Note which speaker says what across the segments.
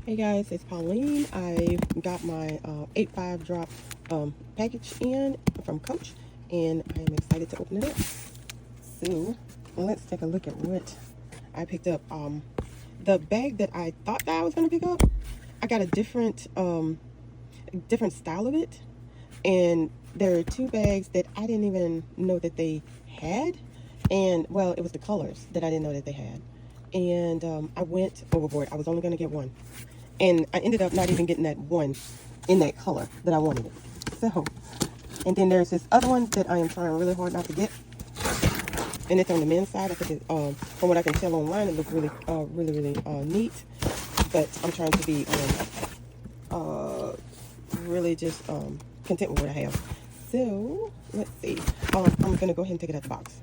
Speaker 1: Hey guys, it's Pauline. I got my 8.5 drop package in from Coach, and I am excited to open it up. So let's take a look at what I picked up. The bag that I thought that I was going to pick up, I got a different style of it, and there are two bags that I didn't even know that they had, and well, it was the colors that I didn't know that they had, and I went overboard. I was only going to get one. And I ended up not even getting that one in that color that I wanted it. So, and then there's this other one that I am trying really hard not to get. And it's on the men's side. I think it, from what I can tell online, it looks really, really neat. But I'm trying to be really just content with what I have. So, let's see. I'm going to go ahead and take it out the box.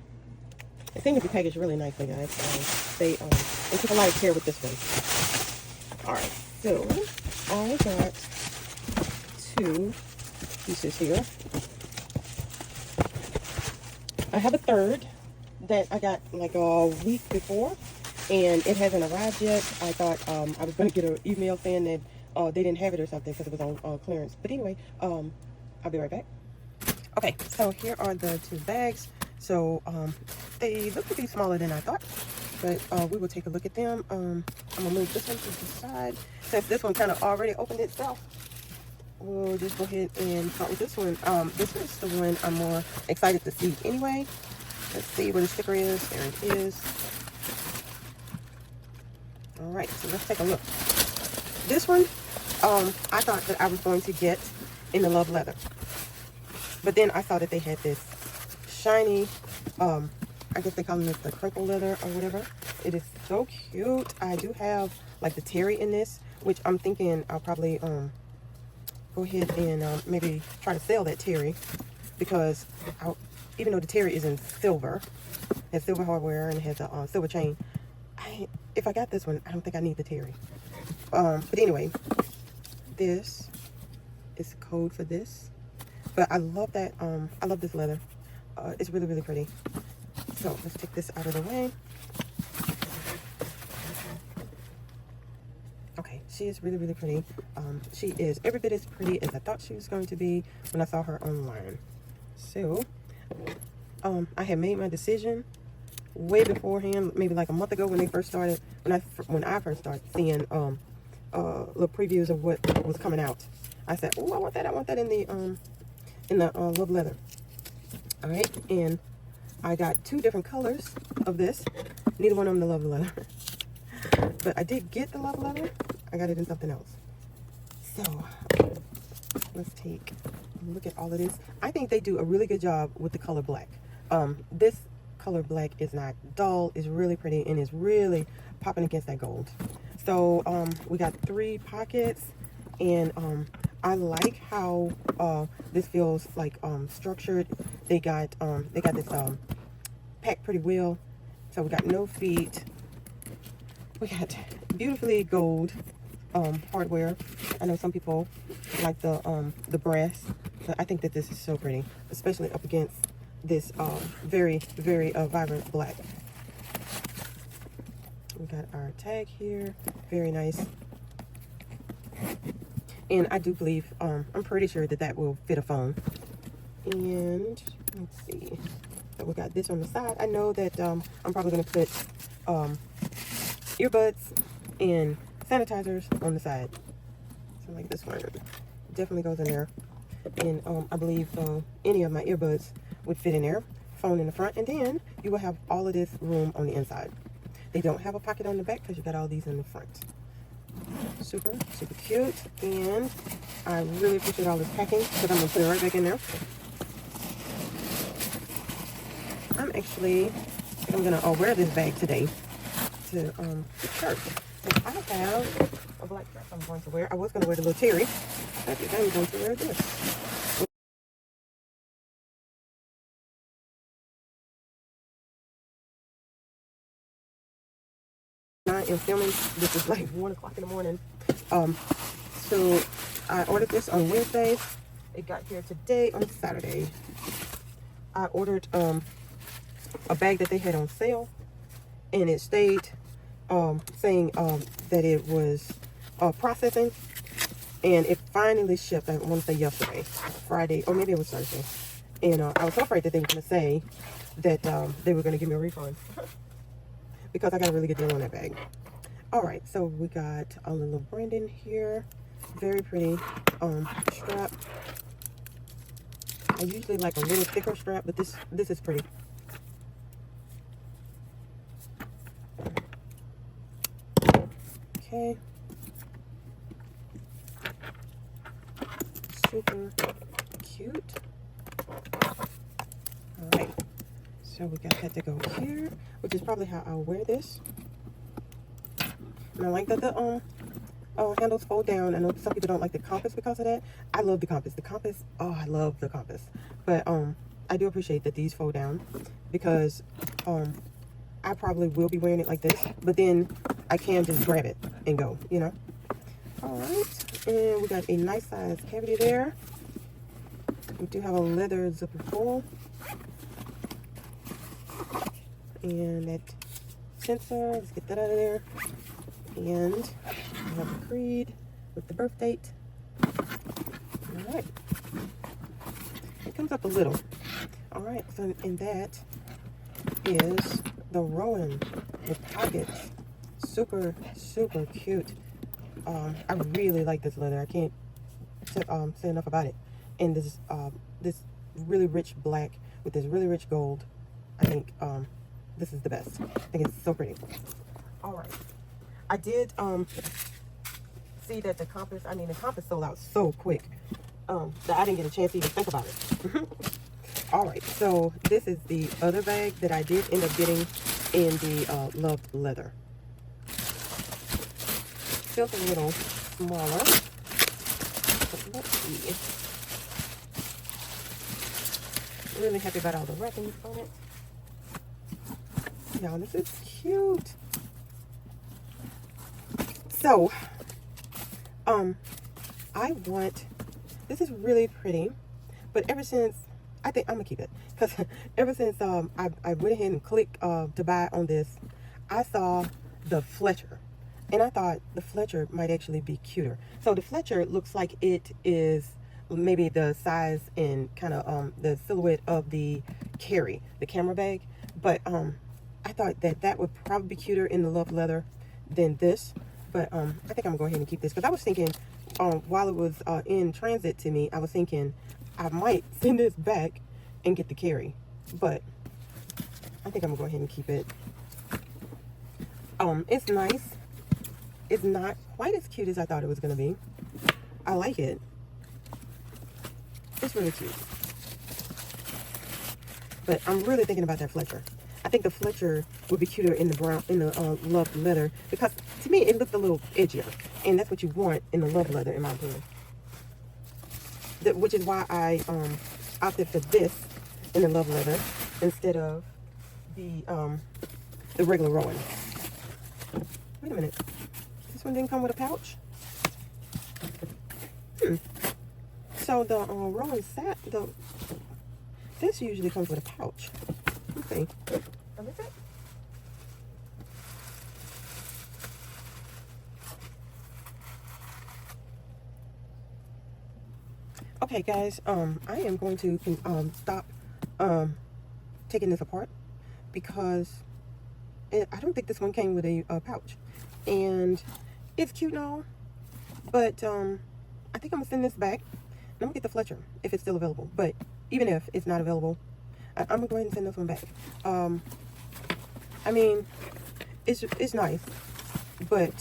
Speaker 1: It seems to be packaged really nicely, guys. They took a lot of care with this one. All right. So, I got two pieces here. I have a third that I got like a week before, and it hasn't arrived yet. I thought I was going to get an email saying that they didn't have it or something because it was on clearance. But anyway, I'll be right back. Okay, so here are the two bags. So, they look to be smaller than I thought, but we will take a look at them. I'm gonna move this one to the side. Since this one kind of already opened itself, we'll just go ahead and start with this one. This is the one I'm more excited to see anyway. Let's see where the sticker is. There it is. All right, so let's take a look. This one, I thought that I was going to get in the Love Leather, but then I saw that they had this shiny, I guess they call it the crinkle leather or whatever. It is so cute. I do have like the terry in this, which I'm thinking I'll probably go ahead and maybe try to sell that terry, because even though the terry is in silver, has silver hardware and has a silver chain, if I got this one, I don't think I need the terry. But anyway, this is the code for this. But I love that. I love this leather. It's really, really pretty. So let's take this out of the way. Okay, she is really, really pretty. She is every bit as pretty as I thought she was going to be when I saw her online. So, I had made my decision way beforehand, maybe like a month ago when they first started, when I first started seeing little previews of what was coming out. I said, oh, I want that in the Love Leather. All right, and I got two different colors of this. Neither one of them the Love Leather. But I did get the Love Leather. I got it in something else. So, let's take a look at all of this. I think they do a really good job with the color black. This color black is not dull. It's really pretty and it's really popping against that gold. So, we got 3 pockets, and I like how this feels like structured. They got this packed pretty well. So we got no feet. We got beautifully gold hardware. I know some people like the brass, but I think that this is so pretty, especially up against this very vibrant black. We got our tag here, very nice. And I do believe, I'm pretty sure that will fit a phone. And let's see. So we got this on the side. I know that I'm probably going to put earbuds and sanitizers on the side. So like this one definitely goes in there. And I believe any of my earbuds would fit in there. Phone in the front. And then you will have all of this room on the inside. They don't have a pocket on the back because you got all these in the front. Super cute, and I really appreciate all this packing, because I'm going to put it right back in there. I'm going to wear this bag today to church. So I have a black dress I'm going to wear. I was going to wear the little terry, but I'm going to wear this. I am filming. This is like 1 o'clock in the morning. So I ordered this on Wednesday. It got here today on Saturday. I ordered a bag that they had on sale, and it stayed saying that it was processing, and it finally shipped. I want to say yesterday, Friday, or maybe it was Thursday. And I was so afraid that they were going to say that they were going to give me a refund because I got a really good deal on that bag. All right, so we got a little branding here, very pretty strap. I usually like a little thicker strap, but this is pretty. Okay. Super cute. All right. So we got that to go here, which is probably how I'll wear this. And I like that the handles fold down. I know some people don't like the compass because of that. I love the compass. The compass, oh, I love the compass. But I do appreciate that these fold down because I probably will be wearing it like this, but then I can just grab it and go, you know. All right, and we got a nice size cavity there. We do have a leather zipper pull. And that sensor, let's get that out of there. And we have the creed with the birth date. All right. It comes up a little. All right, so and that is the Rowan with pockets. Super, super cute. I really like this leather. I can't say enough about it. And this really rich black with this really rich gold. I think this is the best. I think it's so pretty. All right. I did see that the compass sold out so quick that I didn't get a chance to even think about it. All right, so this is the other bag that I did end up getting in the Love Leather. Feels a little smaller, but let's see. Really happy about all the wrapping on it. Y'all, this is cute. So, this is really pretty, but ever since, I think I'm gonna keep it, because ever since I went ahead and clicked to buy on this, I saw the Fletcher, and I thought the Fletcher might actually be cuter. So the Fletcher looks like it is maybe the size and kind of the silhouette of the Carry, the camera bag, but I thought that would probably be cuter in the Love Leather than this. But I think I'm gonna go ahead and keep this because I was thinking while it was in transit to me, I was thinking I might send this back and get the Carry, but I think I'm gonna go ahead and keep it. It's nice. It's not quite as cute as I thought it was gonna be. I like it. It's really cute. But I'm really thinking about that Fletcher. I think the Fletcher would be cuter in the brown, in the Love Leather, because to me it looked a little edgier, and that's what you want in the Love Leather, in my opinion. Which is why I opted for this in the Love Leather instead of the regular Rowan. Wait a minute, this one didn't come with a pouch. So the Rowan Satchel, this usually comes with a pouch. Okay. Okay, guys, I am going to stop taking this apart because I don't think this one came with a pouch, and it's cute and all, but I think I'm gonna send this back. I'm gonna get the Fletcher if it's still available, but even if it's not available, I'm gonna go ahead and send this one back. I mean, it's nice, but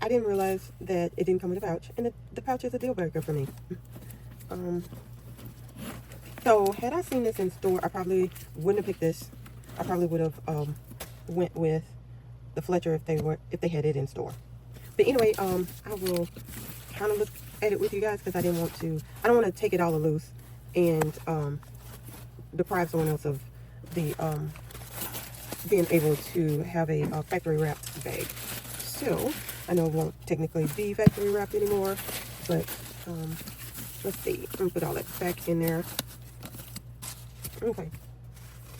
Speaker 1: I didn't realize that it didn't come with a pouch, and the pouch is a deal breaker for me. So had I seen this in store, I probably wouldn't have picked this. I probably would have went with the Fletcher if they had it in store. But anyway, I will kind of look at it with you guys because I don't want to take it all loose and deprive someone else of the being able to have a factory wrapped bag. So I know it won't technically be factory wrapped anymore, but let's see. I'm gonna put all that back in there. Okay,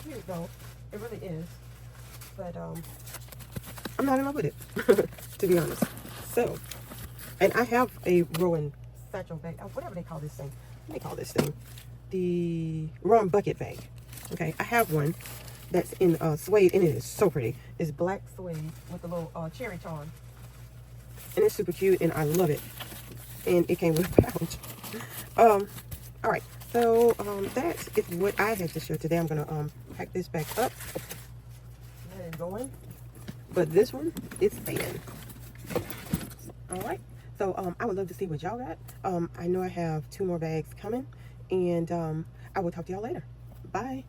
Speaker 1: here we go. It really is, but I'm not in love with it. to be honest. So, and I have a Rowan Satchel bag, whatever they call this thing. What do they call this thing? The Rowan bucket bag. Okay, I have one that's in suede, and it is so pretty. It's black suede with a little cherry charm, and it's super cute, and I love it. And it came with a pouch. All right, so that is what I had to share today. I'm gonna pack this back up, let it go in. But this one is staying. All right, so I would love to see what y'all got. I know I have 2 more bags coming, and I will talk to y'all later. Bye.